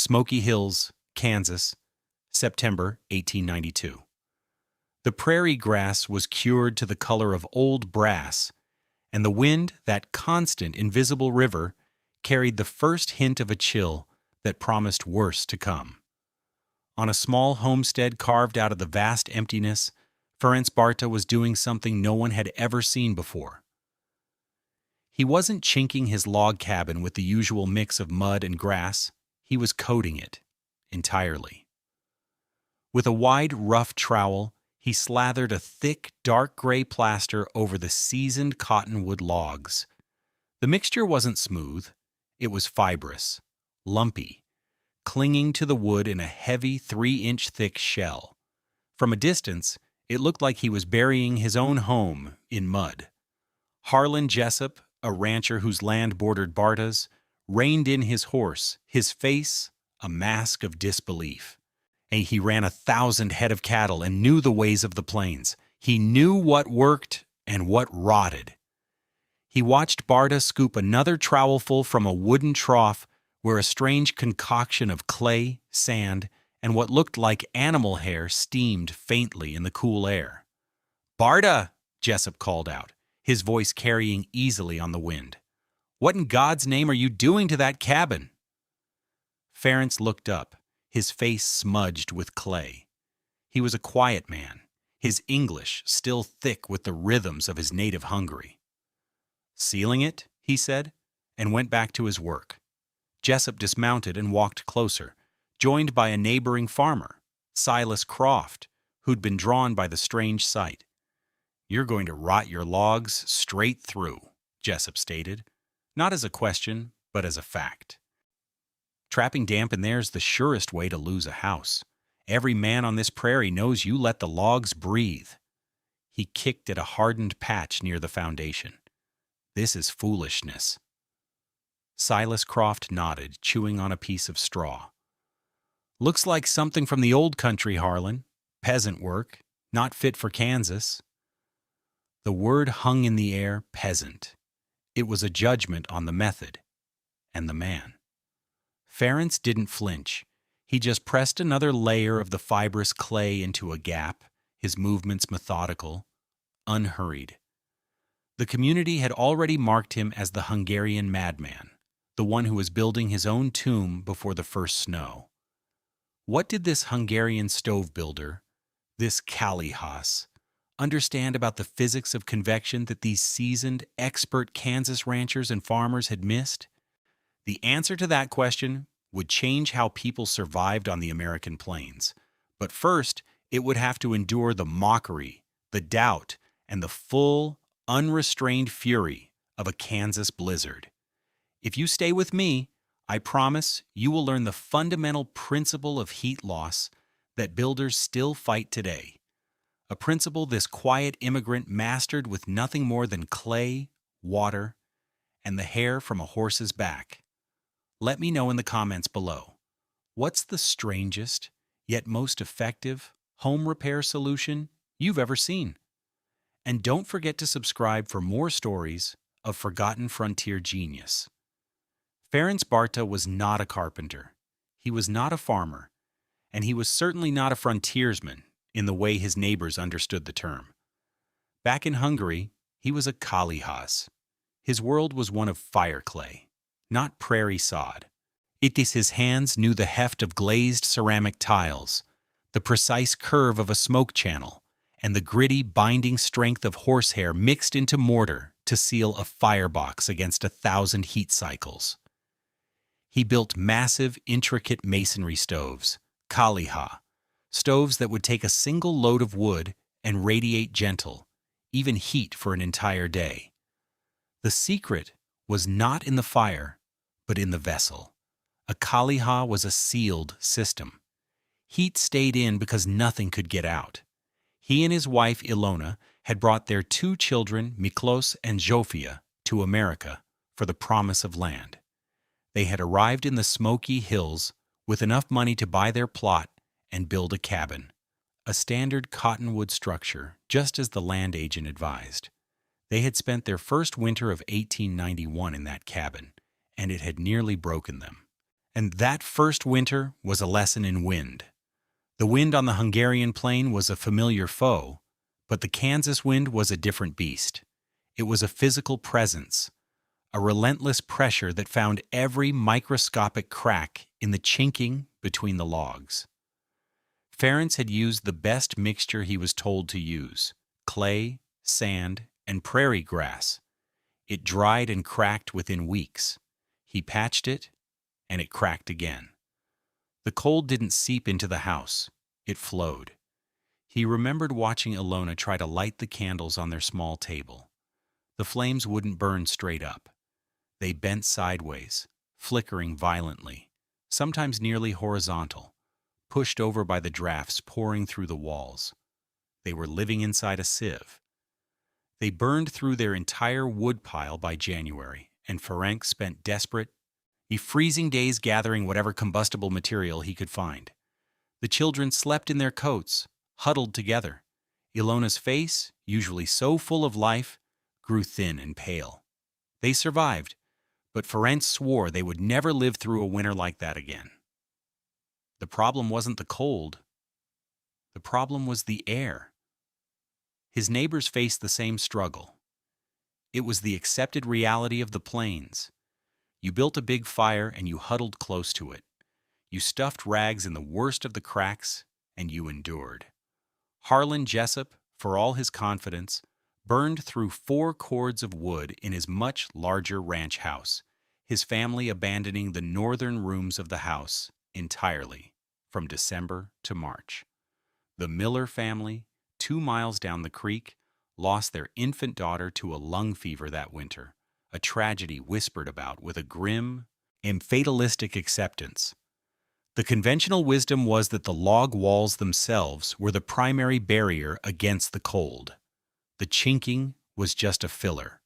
Smoky Hills, Kansas, September 1892. The prairie grass was cured to the color of old brass, and the wind, that constant, invisible river, carried the first hint of a chill that promised worse to come. On a small homestead carved out of the vast emptiness, Ferenc Barta was doing something no one had ever seen before. He wasn't chinking his log cabin with the usual mix of mud and grass. He was coating it entirely. With a wide, rough trowel, he slathered a thick, dark gray plaster over the seasoned cottonwood logs. The mixture wasn't smooth. It was fibrous, lumpy, clinging to the wood in a heavy 3-inch thick shell. From a distance, it looked like he was burying his own home in mud. Harlan Jessup, a rancher whose land bordered Barta's, reined in his horse, his face a mask of disbelief. He ran 1,000 head of cattle and knew the ways of the plains. He knew what worked and what rotted. He watched Barta scoop another trowelful from a wooden trough where a strange concoction of clay, sand, and what looked like animal hair steamed faintly in the cool air. "Barta!" Jessup called out, his voice carrying easily on the wind. "What in God's name are you doing to that cabin?" Ferenc looked up, his face smudged with clay. He was a quiet man, his English still thick with the rhythms of his native Hungary. "Sealing it," he said, and went back to his work. Jessup dismounted and walked closer, joined by a neighboring farmer, Silas Croft, who'd been drawn by the strange sight. "You're going to rot your logs straight through," Jessup stated, not as a question, but as a fact. "Trapping damp in there's the surest way to lose a house. Every man on this prairie knows you let the logs breathe." He kicked at a hardened patch near the foundation. "This is foolishness." Silas Croft nodded, chewing on a piece of straw. "Looks like something from the old country, Harlan. Peasant work, not fit for Kansas." The word hung in the air, peasant. It was a judgment on the method and the man. Ferenc didn't flinch. He just pressed another layer of the fibrous clay into a gap, his movements methodical, unhurried. The community had already marked him as the Hungarian madman, the one who was building his own tomb before the first snow. What did this Hungarian stove builder, this Kalihas, understand about the physics of convection that these seasoned, expert Kansas ranchers and farmers had missed? The answer to that question would change how people survived on the American plains. But first, it would have to endure the mockery, the doubt, and the full, unrestrained fury of a Kansas blizzard. If you stay with me, I promise you will learn the fundamental principle of heat loss that builders still fight today. A principle this quiet immigrant mastered with nothing more than clay, water, and the hair from a horse's back. Let me know in the comments below. What's the strangest, yet most effective, home repair solution you've ever seen? And don't forget to subscribe for more stories of forgotten frontier genius. Ferenc Barta was not a carpenter. He was not a farmer. And he was certainly not a frontiersman in the way his neighbors understood the term. Back in Hungary, he was a Kalihas. His world was one of fire clay, not prairie sod. It is his hands knew the heft of glazed ceramic tiles, the precise curve of a smoke channel, and the gritty, binding strength of horsehair mixed into mortar to seal a firebox against 1,000 heat cycles. He built massive, intricate masonry stoves, Kaliha, stoves that would take a single load of wood and radiate gentle, even heat for an entire day. The secret was not in the fire, but in the vessel. A Kaliha was a sealed system. Heat stayed in because nothing could get out. He and his wife, Ilona, had brought their 2 children, Miklos and Zofia, to America for the promise of land. They had arrived in the Smoky Hills with enough money to buy their plot and build a cabin, a standard cottonwood structure, just as the land agent advised. They had spent their first winter of 1891 in that cabin, and it had nearly broken them. And that first winter was a lesson in wind. The wind on the Hungarian plain was a familiar foe, but the Kansas wind was a different beast. It was a physical presence, a relentless pressure that found every microscopic crack in the chinking between the logs. Ferenc had used the best mixture he was told to use: clay, sand, and prairie grass. It dried and cracked within weeks. He patched it, and it cracked again. The cold didn't seep into the house. It flowed. He remembered watching Ilona try to light the candles on their small table. The flames wouldn't burn straight up. They bent sideways, flickering violently, sometimes nearly horizontal, pushed over by the drafts pouring through the walls. They were living inside a sieve. They burned through their entire wood pile by January, and Ferenc spent freezing days gathering whatever combustible material he could find. The children slept in their coats, huddled together. Ilona's face, usually so full of life, grew thin and pale. They survived, but Ferenc swore they would never live through a winter like that again. The problem wasn't the cold. The problem was the air. His neighbors faced the same struggle. It was the accepted reality of the plains. You built a big fire and you huddled close to it. You stuffed rags in the worst of the cracks, and you endured. Harlan Jessup, for all his confidence, burned through 4 cords of wood in his much larger ranch house, his family abandoning the northern rooms of the house entirely from December to March. The Miller family, 2 miles down the creek, lost their infant daughter to a lung fever that winter, a tragedy whispered about with a grim and fatalistic acceptance. The conventional wisdom was that the log walls themselves were the primary barrier against the cold. The chinking was just a filler.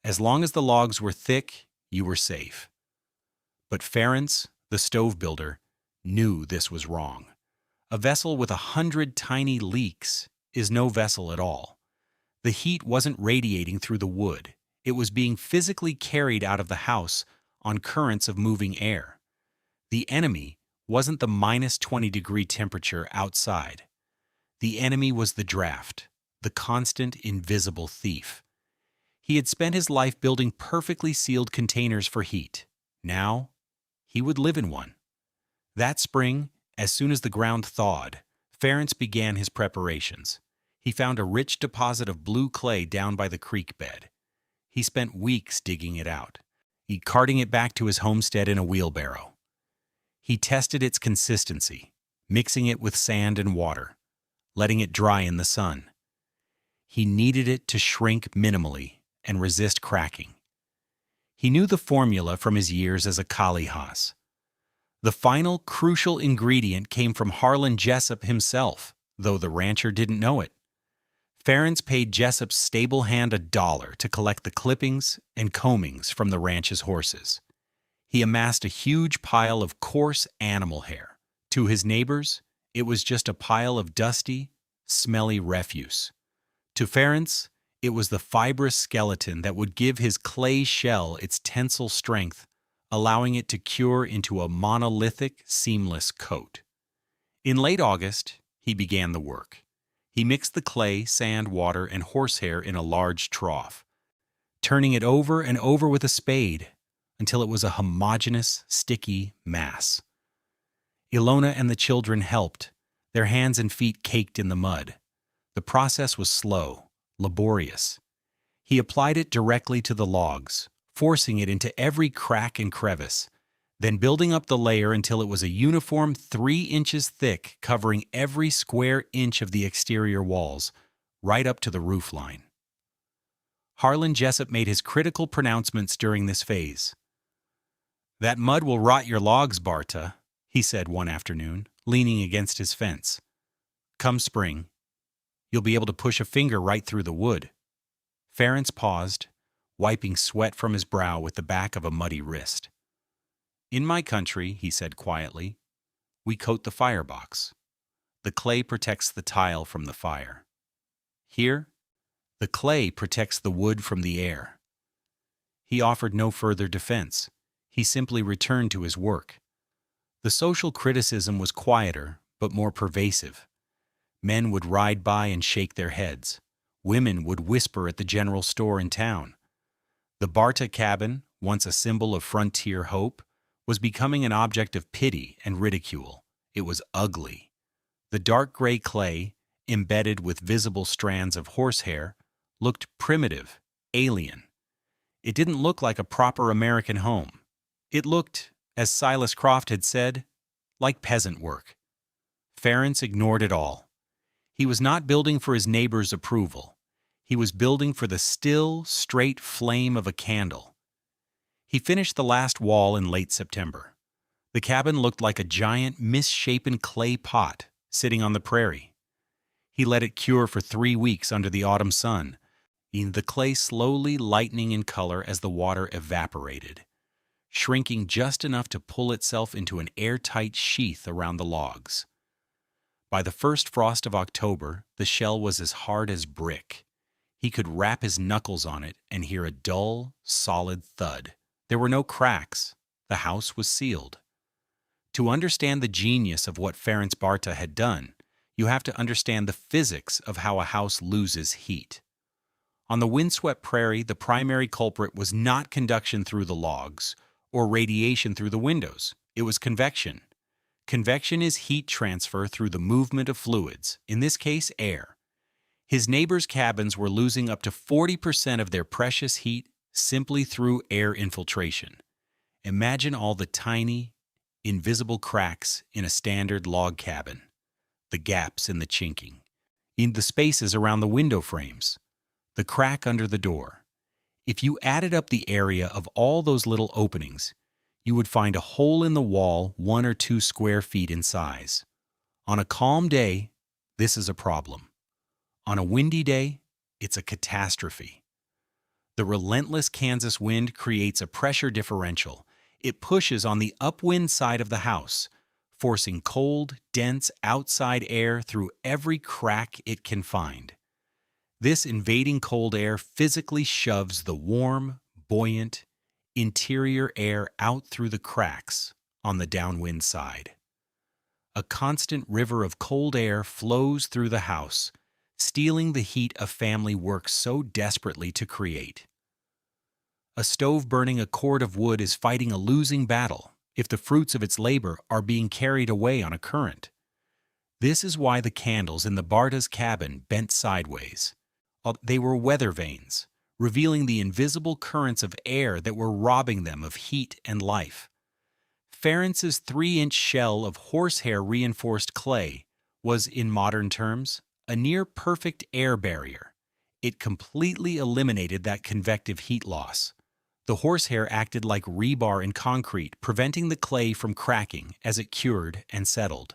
As long as the logs were thick, you were safe. But Ferenc, the stove builder, knew this was wrong. A vessel with 100 tiny leaks is no vessel at all. The heat wasn't radiating through the wood. It was being physically carried out of the house on currents of moving air. The enemy wasn't the minus 20-degree temperature outside. The enemy was the draft, the constant, invisible thief. He had spent his life building perfectly sealed containers for heat. Now, he would live in one. That spring, as soon as the ground thawed, Ferenc began his preparations. He found a rich deposit of blue clay down by the creek bed. He spent weeks digging it out, carting it back to his homestead in a wheelbarrow. He tested its consistency, mixing it with sand and water, letting it dry in the sun. He needed it to shrink minimally and resist cracking. He knew the formula from his years as a Kalihas. The final crucial ingredient came from Harlan Jessup himself, though the rancher didn't know it. Ferenc paid Jessup's stable hand $1 to collect the clippings and combings from the ranch's horses. He amassed a huge pile of coarse animal hair. To his neighbors, it was just a pile of dusty, smelly refuse. To Ferenc, it was the fibrous skeleton that would give his clay shell its tensile strength, allowing it to cure into a monolithic, seamless coat. In late August, he began the work. He mixed the clay, sand, water, and horsehair in a large trough, turning it over and over with a spade until it was a homogeneous, sticky mass. Ilona and the children helped, their hands and feet caked in the mud. The process was slow, laborious. He applied it directly to the logs, forcing it into every crack and crevice, then building up the layer until it was a uniform 3 inches thick, covering every square inch of the exterior walls, right up to the roof line. Harlan Jessup made his critical pronouncements during this phase. "That mud will rot your logs, Barta," he said one afternoon, leaning against his fence. "Come spring, you'll be able to push a finger right through the wood." Ferenc paused, wiping sweat from his brow with the back of a muddy wrist. "In my country," he said quietly, "we coat the firebox. The clay protects the tile from the fire. Here, the clay protects the wood from the air." He offered no further defense. He simply returned to his work. The social criticism was quieter, but more pervasive. Men would ride by and shake their heads. Women would whisper at the general store in town. The Barta cabin, once a symbol of frontier hope, was becoming an object of pity and ridicule. It was ugly. The dark gray clay, embedded with visible strands of horsehair, looked primitive, alien. It didn't look like a proper American home. It looked, as Silas Croft had said, like peasant work. Ferenc ignored it all. He was not building for his neighbor's approval. He was building for the still, straight flame of a candle. He finished the last wall in late September. The cabin looked like a giant, misshapen clay pot sitting on the prairie. He let it cure for 3 weeks under the autumn sun, the clay slowly lightening in color as the water evaporated, shrinking just enough to pull itself into an airtight sheath around the logs. By the first frost of October, the shell was as hard as brick. He could rap his knuckles on it and hear a dull, solid thud. There were no cracks. The house was sealed. To understand the genius of what Ferenc Barta had done, you have to understand the physics of how a house loses heat. On the windswept prairie, the primary culprit was not conduction through the logs or radiation through the windows. It was convection. Convection is heat transfer through the movement of fluids, in this case air. His neighbors' cabins were losing up to 40% of their precious heat simply through air infiltration. Imagine all the tiny, invisible cracks in a standard log cabin, the gaps in the chinking, in the spaces around the window frames, the crack under the door. If you added up the area of all those little openings, you would find a hole in the wall 1 or 2 square feet in size. On a calm day, this is a problem. On a windy day, it's a catastrophe. The relentless Kansas wind creates a pressure differential. It pushes on the upwind side of the house, forcing cold, dense outside air through every crack it can find. This invading cold air physically shoves the warm, buoyant, interior air out through the cracks on the downwind side. A constant river of cold air flows through the house, stealing the heat a family works so desperately to create. A stove burning a cord of wood is fighting a losing battle if the fruits of its labor are being carried away on a current. This is why the candles in the Barta's cabin bent sideways. They were weather vanes, revealing the invisible currents of air that were robbing them of heat and life. Ferenc's 3-inch shell of horsehair reinforced clay was, in modern terms, a near-perfect air barrier. It completely eliminated that convective heat loss. The horsehair acted like rebar in concrete, preventing the clay from cracking as it cured and settled.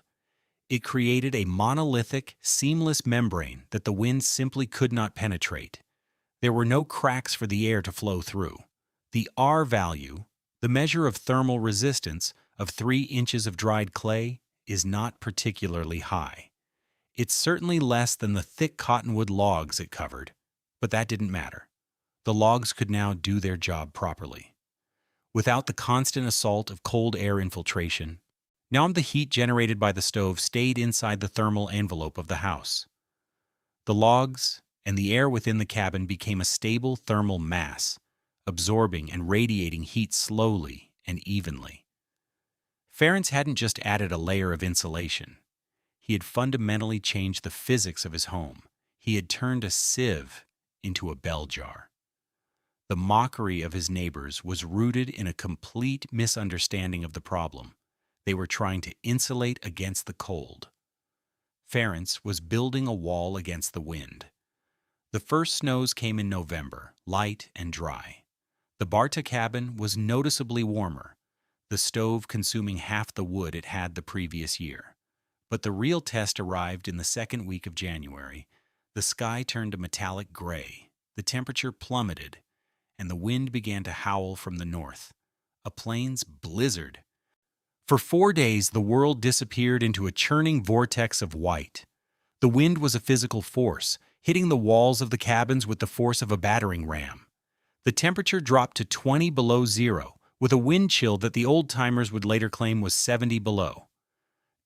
It created a monolithic, seamless membrane that the wind simply could not penetrate. There were no cracks for the air to flow through. The R value, the measure of thermal resistance of 3 inches of dried clay, is not particularly high. It's certainly less than the thick cottonwood logs it covered, but that didn't matter. The logs could now do their job properly. Without the constant assault of cold air infiltration, now the heat generated by the stove stayed inside the thermal envelope of the house. The logs and the air within the cabin became a stable thermal mass, absorbing and radiating heat slowly and evenly. Ferenc hadn't just added a layer of insulation. He had fundamentally changed the physics of his home. He had turned a sieve into a bell jar. The mockery of his neighbors was rooted in a complete misunderstanding of the problem. They were trying to insulate against the cold. Ferenc was building a wall against the wind. The first snows came in November, light and dry. The Barta cabin was noticeably warmer, the stove consuming half the wood it had the previous year. But the real test arrived in the second week of January. The sky turned a metallic gray, the temperature plummeted, and the wind began to howl from the north. A plains blizzard. For 4 days, the world disappeared into a churning vortex of white. The wind was a physical force, hitting the walls of the cabins with the force of a battering ram. The temperature dropped to 20 below zero, with a wind chill that the old-timers would later claim was 70 below.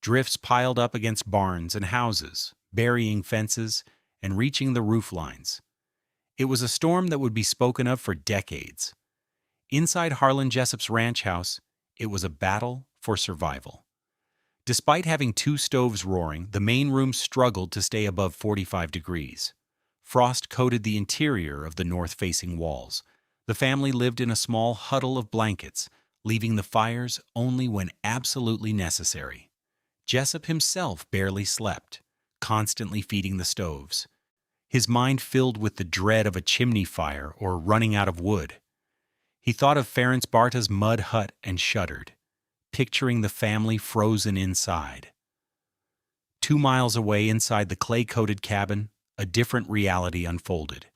Drifts piled up against barns and houses, burying fences and reaching the roof lines. It was a storm that would be spoken of for decades. Inside Harlan Jessup's ranch house, it was a battle for survival. Despite having two stoves roaring, the main room struggled to stay above 45 degrees. Frost coated the interior of the north-facing walls. The family lived in a small huddle of blankets, leaving the fires only when absolutely necessary. Jessup himself barely slept, constantly feeding the stoves, his mind filled with the dread of a chimney fire or running out of wood. He thought of Ferenc Barta's mud hut and shuddered, picturing the family frozen inside. 2 miles away inside the clay-coated cabin, a different reality unfolded.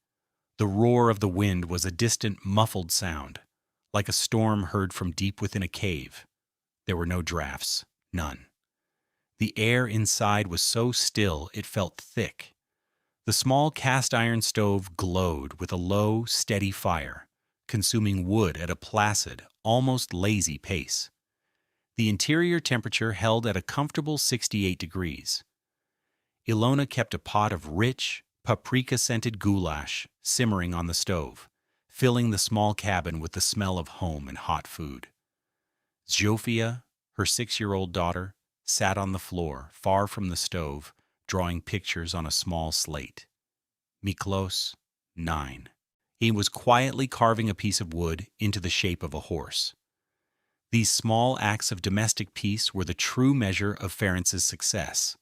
The roar of the wind was a distant, muffled sound, like a storm heard from deep within a cave. There were no drafts, none. The air inside was so still it felt thick. The small cast-iron stove glowed with a low, steady fire, consuming wood at a placid, almost lazy pace. The interior temperature held at a comfortable 68 degrees. Ilona kept a pot of rich, paprika-scented goulash simmering on the stove, filling the small cabin with the smell of home and hot food. Zsofia, her 6-year-old daughter, sat on the floor, far from the stove, drawing pictures on a small slate. Miklos, 9. He was quietly carving a piece of wood into the shape of a horse. These small acts of domestic peace were the true measure of Ferenc's success.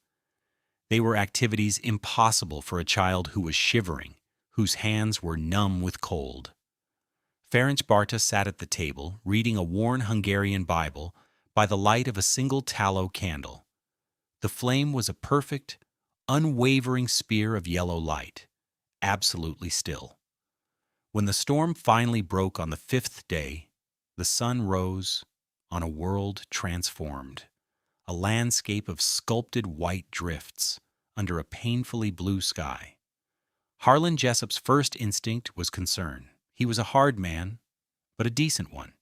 They were activities impossible for a child who was shivering, whose hands were numb with cold. Ferenc Barta sat at the table, reading a worn Hungarian Bible by the light of a single tallow candle. The flame was a perfect, unwavering spear of yellow light, absolutely still. When the storm finally broke on the 5th day, the sun rose on a world transformed, a landscape of sculpted white drifts under a painfully blue sky. Harlan Jessup's first instinct was concern. He was a hard man, but a decent one.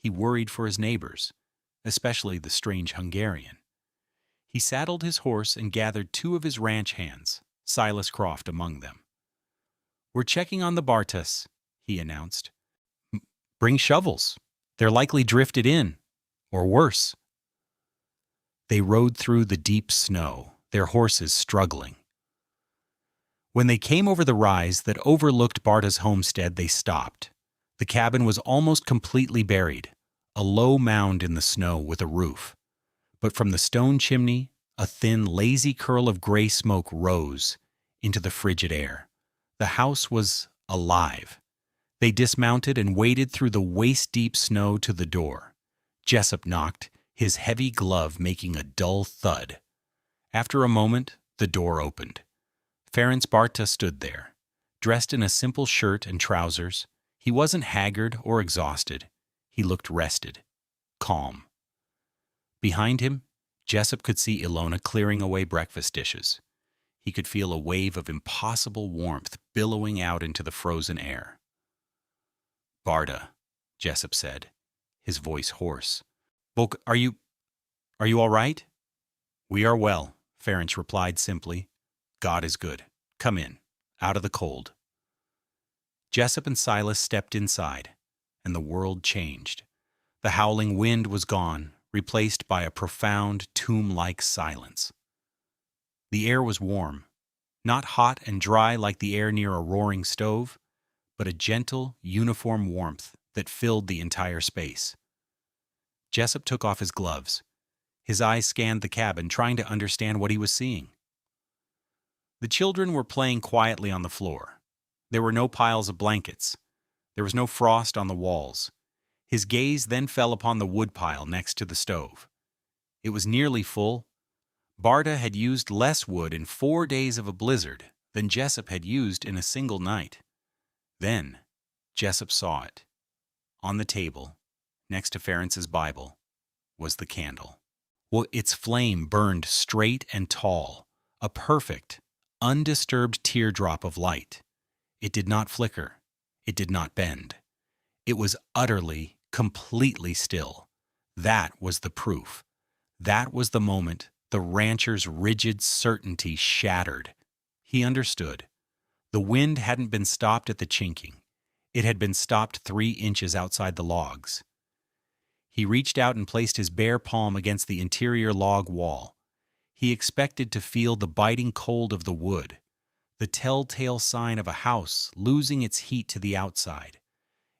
He worried for his neighbors, especially the strange Hungarian. He saddled his horse and gathered 2 of his ranch hands, Silas Croft among them. "We're checking on the Bartas," he announced. "Bring shovels. They're likely drifted in, or worse." They rode through the deep snow, their horses struggling. When they came over the rise that overlooked Barta's homestead, they stopped. The cabin was almost completely buried, a low mound in the snow with a roof. But from the stone chimney, a thin, lazy curl of gray smoke rose into the frigid air. The house was alive. They dismounted and waded through the waist-deep snow to the door. Jessup knocked, his heavy glove making a dull thud. After a moment, the door opened. Ferenc Barta stood there, dressed in a simple shirt and trousers. He wasn't haggard or exhausted. He looked rested, calm. Behind him, Jessup could see Ilona clearing away breakfast dishes. He could feel a wave of impossible warmth billowing out into the frozen air. "Barta," Jessup said, his voice hoarse. "Bok, are you all right?" "We are well," Ferenc replied simply. "God is good. Come in, out of the cold." Jessup and Silas stepped inside, and the world changed. The howling wind was gone, replaced by a profound, tomb-like silence. The air was warm, not hot and dry like the air near a roaring stove, but a gentle, uniform warmth that filled the entire space. Jessup took off his gloves. His eyes scanned the cabin, trying to understand what he was seeing. The children were playing quietly on the floor. There were no piles of blankets. There was no frost on the walls. His gaze then fell upon the woodpile next to the stove. It was nearly full. Barta had used less wood in 4 days of a blizzard than Jessup had used in a single night. Then, Jessup saw it. On the table, next to Ferenc's Bible, was the candle. Well, its flame burned straight and tall, a perfect, undisturbed teardrop of light. It did not flicker. It did not bend. It was utterly, completely still. That was the proof. That was the moment the rancher's rigid certainty shattered. He understood. The wind hadn't been stopped at the chinking. It had been stopped 3 inches outside the logs. He reached out and placed his bare palm against the interior log wall. He expected to feel the biting cold of the wood, the telltale sign of a house losing its heat to the outside.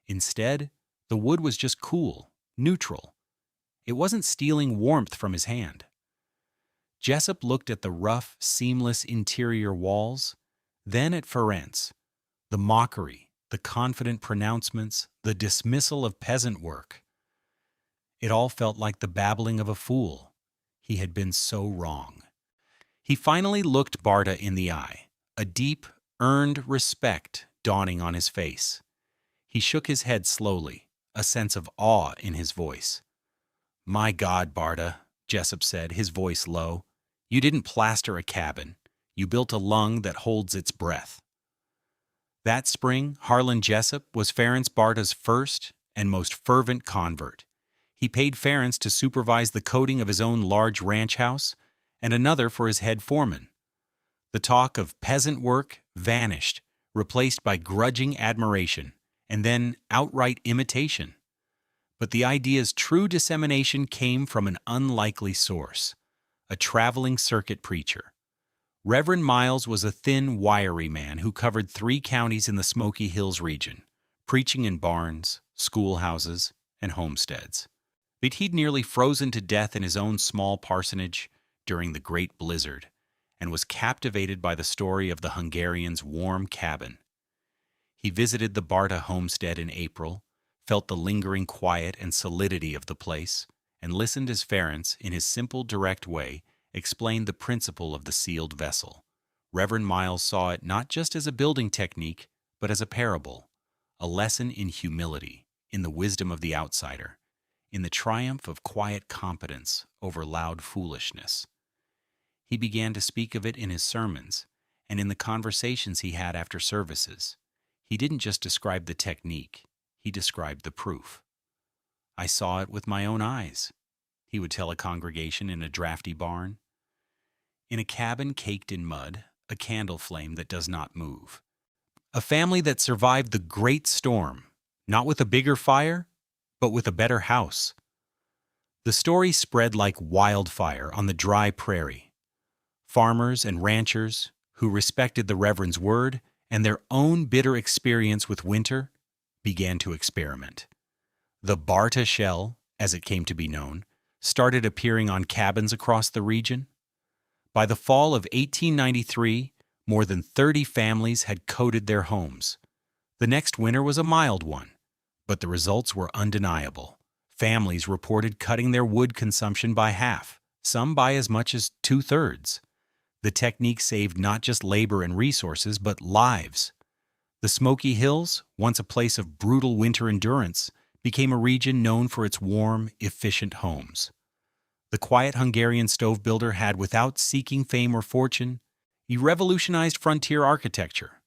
Instead, the wood was just cool, neutral. It wasn't stealing warmth from his hand. Jessup looked at the rough, seamless interior walls, then at Ferenc. The mockery, the confident pronouncements, the dismissal of peasant work. It all felt like the babbling of a fool. He had been so wrong. He finally looked Barta in the eye, a deep, earned respect dawning on his face. He shook his head slowly, a sense of awe in his voice. "My God, Barta," Jessup said, his voice low, "you didn't plaster a cabin. You built a lung that holds its breath." That spring, Harlan Jessup was Ferenc Barta's first and most fervent convert. He paid Ferenc to supervise the coating of his own large ranch house and another for his head foreman. The talk of peasant work vanished, replaced by grudging admiration and then outright imitation. But the idea's true dissemination came from an unlikely source, a traveling circuit preacher. Reverend Miles was a thin, wiry man who covered 3 counties in the Smoky Hills region, preaching in barns, schoolhouses, and homesteads. But he'd nearly frozen to death in his own small parsonage during the Great Blizzard and was captivated by the story of the Hungarian's warm cabin. He visited the Barta homestead in April, felt the lingering quiet and solidity of the place, and listened as Ferenc, in his simple, direct way, explained the principle of the sealed vessel. Reverend Miles saw it not just as a building technique, but as a parable, a lesson in humility, in the wisdom of the outsider, in the triumph of quiet competence over loud foolishness. He began to speak of it in his sermons and in the conversations he had after services. He didn't just describe the technique, he described the proof. "I saw it with my own eyes," he would tell a congregation in a drafty barn. "In a cabin caked in mud, a candle flame that does not move. A family that survived the great storm, not with a bigger fire, but with a better house." The story spread like wildfire on the dry prairie. Farmers and ranchers, who respected the Reverend's word and their own bitter experience with winter, began to experiment. The Barta shell, as it came to be known, started appearing on cabins across the region. By the fall of 1893, more than 30 families had coated their homes. The next winter was a mild one, but the results were undeniable. Families reported cutting their wood consumption by half, some by as much as 2/3. The technique saved not just labor and resources, but lives. The Smoky Hills, once a place of brutal winter endurance, became a region known for its warm, efficient homes. The quiet Hungarian stove builder had, without seeking fame or fortune, he revolutionized frontier architecture.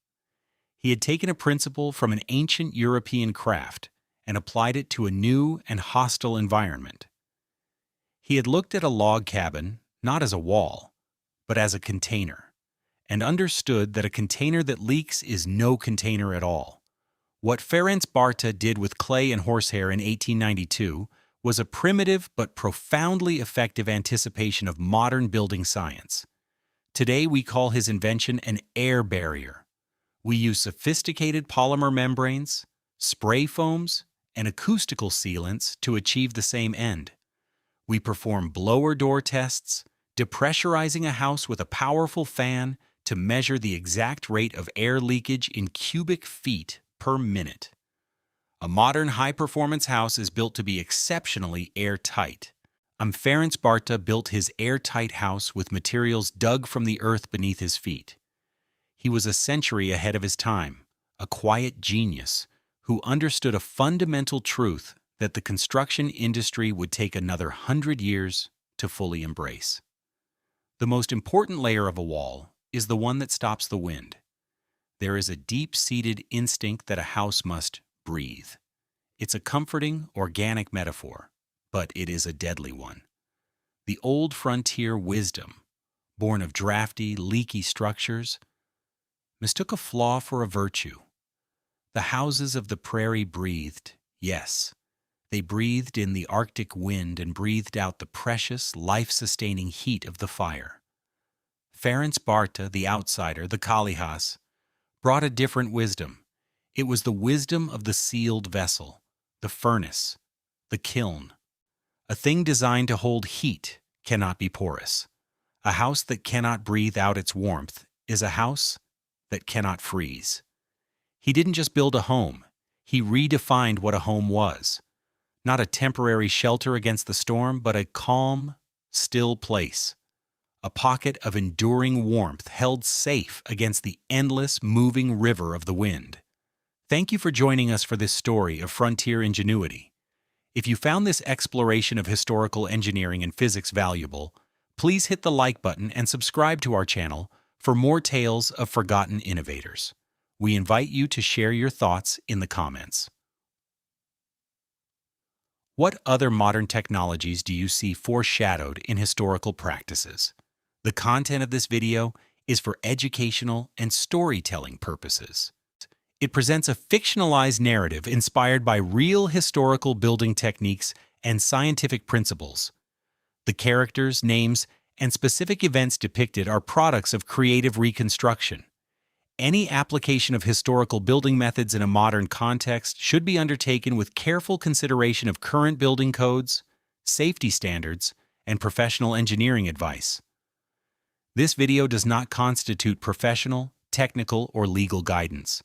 He had taken a principle from an ancient European craft and applied it to a new and hostile environment. He had looked at a log cabin not as a wall, but as a container, and understood that a container that leaks is no container at all. What Ferenc Barta did with clay and horsehair in 1892 was a primitive but profoundly effective anticipation of modern building science. Today we call his invention an air barrier. We use sophisticated polymer membranes, spray foams, and acoustical sealants to achieve the same end. We perform blower door tests, depressurizing a house with a powerful fan to measure the exact rate of air leakage in cubic feet per minute. A modern high-performance house is built to be exceptionally airtight. Ferenc Barta built his airtight house with materials dug from the earth beneath his feet. He was a century ahead of his time, a quiet genius who understood a fundamental truth that the construction industry would take another 100 years to fully embrace. The most important layer of a wall is the one that stops the wind. There is a deep-seated instinct that a house must breathe. It's a comforting, organic metaphor, but it is a deadly one. The old frontier wisdom, born of drafty, leaky structures, mistook a flaw for a virtue. The houses of the prairie breathed, yes, they breathed in the Arctic wind and breathed out the precious, life-sustaining heat of the fire. Ferenc Barta, the outsider, the Kalihas, brought a different wisdom. It was the wisdom of the sealed vessel, the furnace, the kiln. A thing designed to hold heat cannot be porous. A house that cannot breathe out its warmth is a house that cannot freeze. He didn't just build a home, he redefined what a home was. Not a temporary shelter against the storm, but a calm, still place. A pocket of enduring warmth held safe against the endless, moving river of the wind. Thank you for joining us for this story of frontier ingenuity. If you found this exploration of historical engineering and physics valuable, please hit the like button and subscribe to our channel for more tales of forgotten innovators. We invite you to share your thoughts in the comments. What other modern technologies do you see foreshadowed in historical practices? The content of this video is for educational and storytelling purposes. It presents a fictionalized narrative inspired by real historical building techniques and scientific principles. The characters, names, and specific events depicted are products of creative reconstruction. Any application of historical building methods in a modern context should be undertaken with careful consideration of current building codes, safety standards, and professional engineering advice. This video does not constitute professional, technical, or legal guidance.